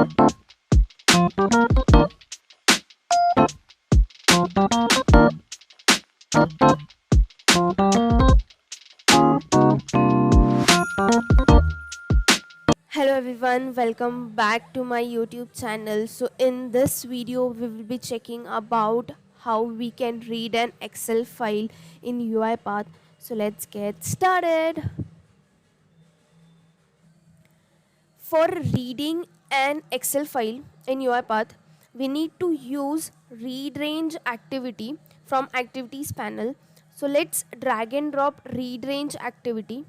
Hello everyone, welcome back to my YouTube channel. So in this video we will be checking about how we can read an Excel file in UiPath. So let's get started. For reading an Excel file in UiPath, we need to use read range activity from activities panel. So let's drag and drop read range activity.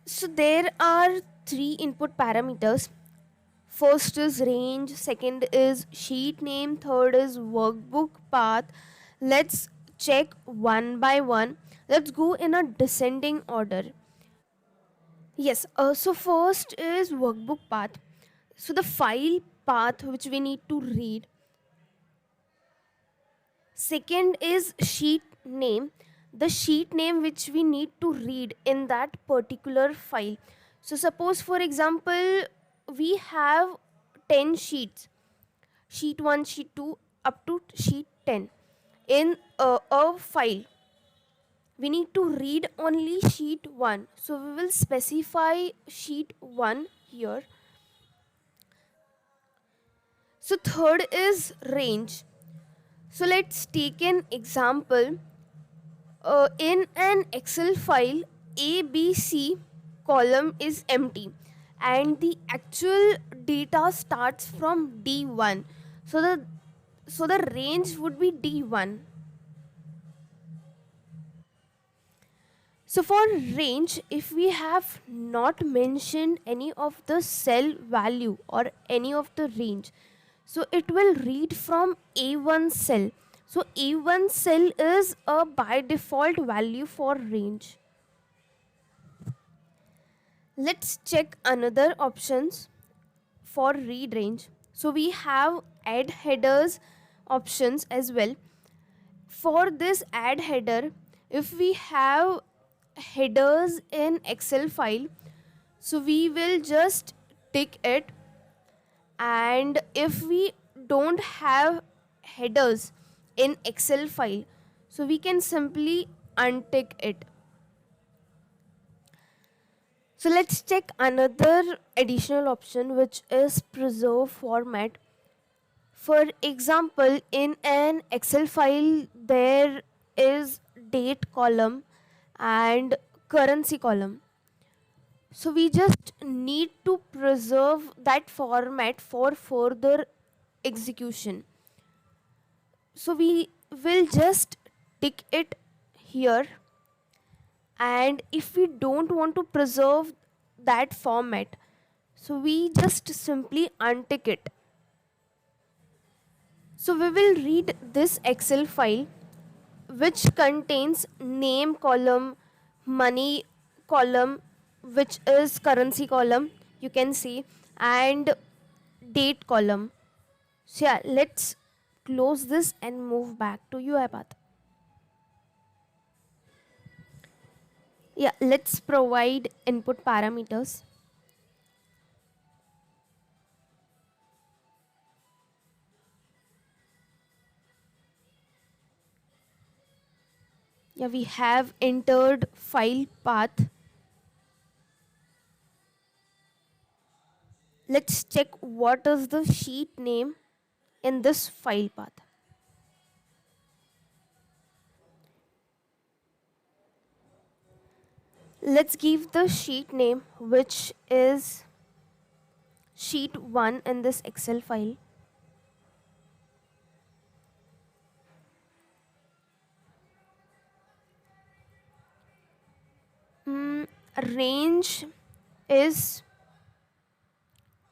So there are three input parameters. First is range, second is sheet name, third is workbook path. Let's check one by one. Let's go in a descending order. Yes, so first is workbook path. So the file path which we need to read. Second is sheet name, the sheet name which we need to read in that particular file. So suppose for example we have 10 sheets, sheet 1, sheet 2 up to sheet 10 in a file. We need to read only sheet 1, so we will specify sheet 1 here. So third is range. So let's take an example. In an Excel file, ABC column is empty and the actual data starts from D1. So the range would be D1. So for range, if we have not mentioned any of the cell value or any of the range, so it will read from A1 cell. So A1 cell is a by default value for range. Let's check another options for read range. So we have add headers options as well. For this add header, if we have headers in Excel file, so we will just tick it, and if we don't have headers in Excel file, so we can simply untick it. So let's check another additional option which is preserve format. For example, in an Excel file there is date column and currency column. So we just need to preserve that format for further execution. So we will just tick it here, and if we don't want to preserve that format, so we just simply untick it. So we will read this Excel file which contains name column, money column, which is currency column, you can see, and date column. So yeah, let's close this and move back to UiPath. Yeah, let's provide input parameters. Yeah, we have entered file path. Let's check what is the sheet name in this file path. Let's give the sheet name which is sheet 1 in this Excel file. Range is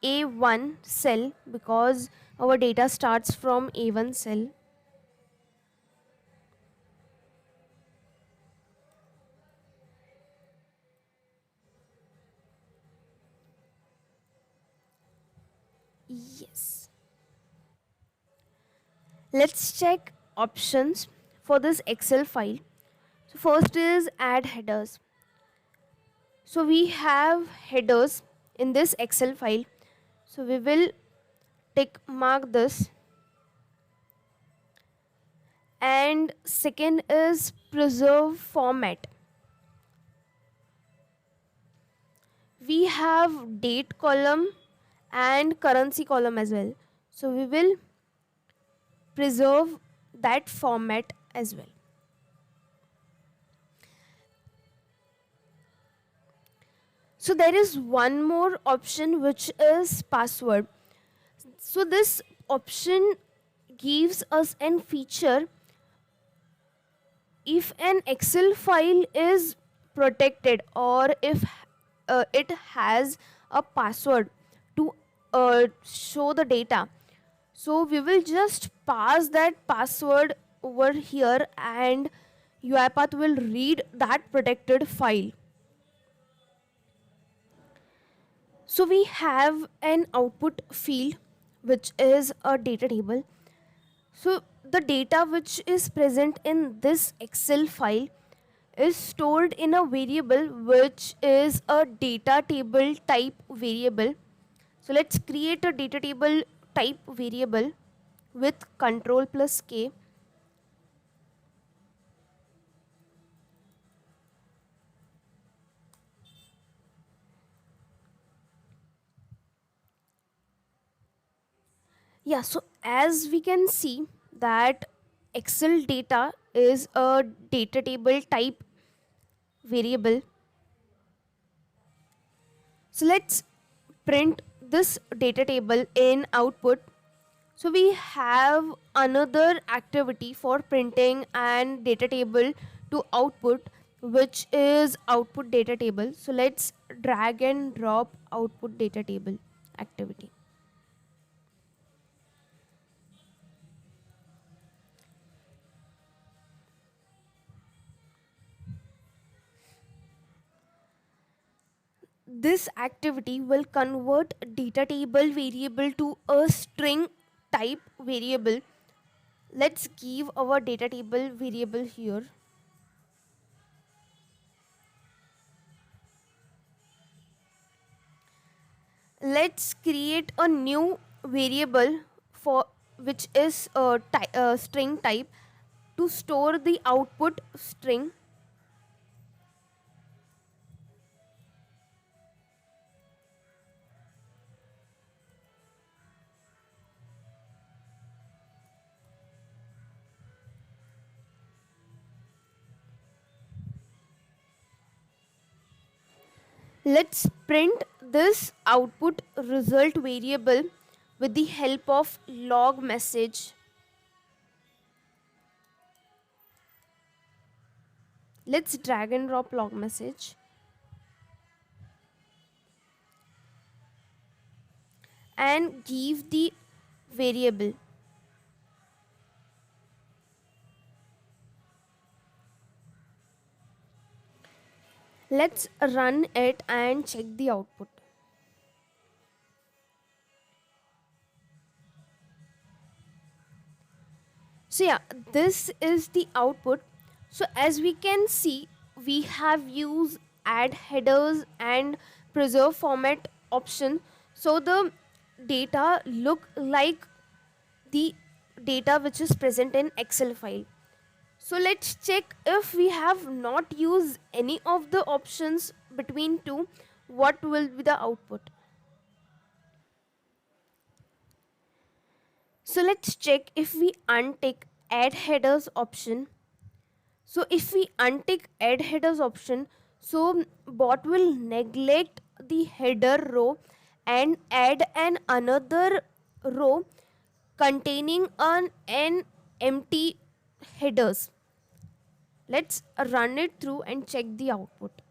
A1 cell because our data starts from A1 cell. Yes. Let's check options for this Excel file. So first is add headers. So we have headers in this Excel file. So we will tick mark this. And second is preserve format. We have date column and currency column as well. So we will preserve that format as well. So there is one more option which is password. So this option gives us an feature if an Excel file is protected or if it has a password to show the data. So we will just pass that password over here and UiPath will read that protected file. So we have an output field which is a data table. So the data which is present in this Excel file is stored in a variable which is a data table type variable. So let's create a data table type variable with control plus K. Yeah, so as we can see that Excel data is a data table type variable. So let's print this data table in output. So we have another activity for printing and data table to output, which is output data table. So let's drag and drop output data table activity. This activity will convert data table variable to a string type variable. Let's give our data table variable here. Let's create a new variable for which is string type to store the output string. Let's print this output result variable with the help of log message. Let's drag and drop log message and give the variable. Let's run it and check the output. So yeah, this is the output. So as we can see, we have used add headers and preserve format option. So the data look like the data which is present in Excel file. So let's check if we have not used any of the options between two, what will be the output. So let's check if we untick add headers option. So if we untick add headers option, so bot will neglect the header row and add an another row containing an empty headers. Let's run it through and check the output.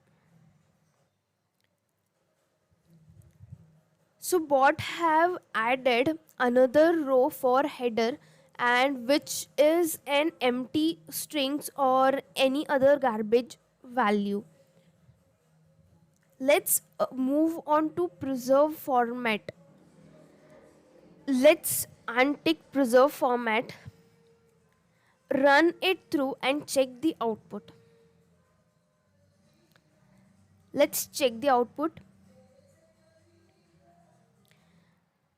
So bot have added another row for header and which is an empty strings or any other garbage value. Let's move on to preserve format. Let's untick preserve format run it through and check the output. Let's check the output.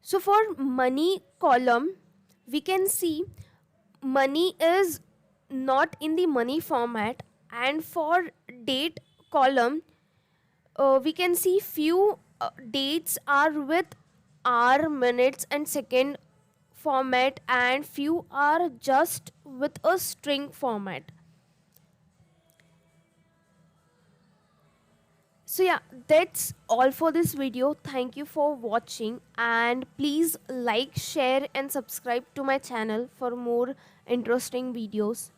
So for money column, we can see money is not in the money format, and for date column, we can see few dates are with hour, minutes and second format, and few are just with a string format. So yeah, that's all for this video. Thank you for watching, and please like, share and subscribe to my channel for more interesting videos.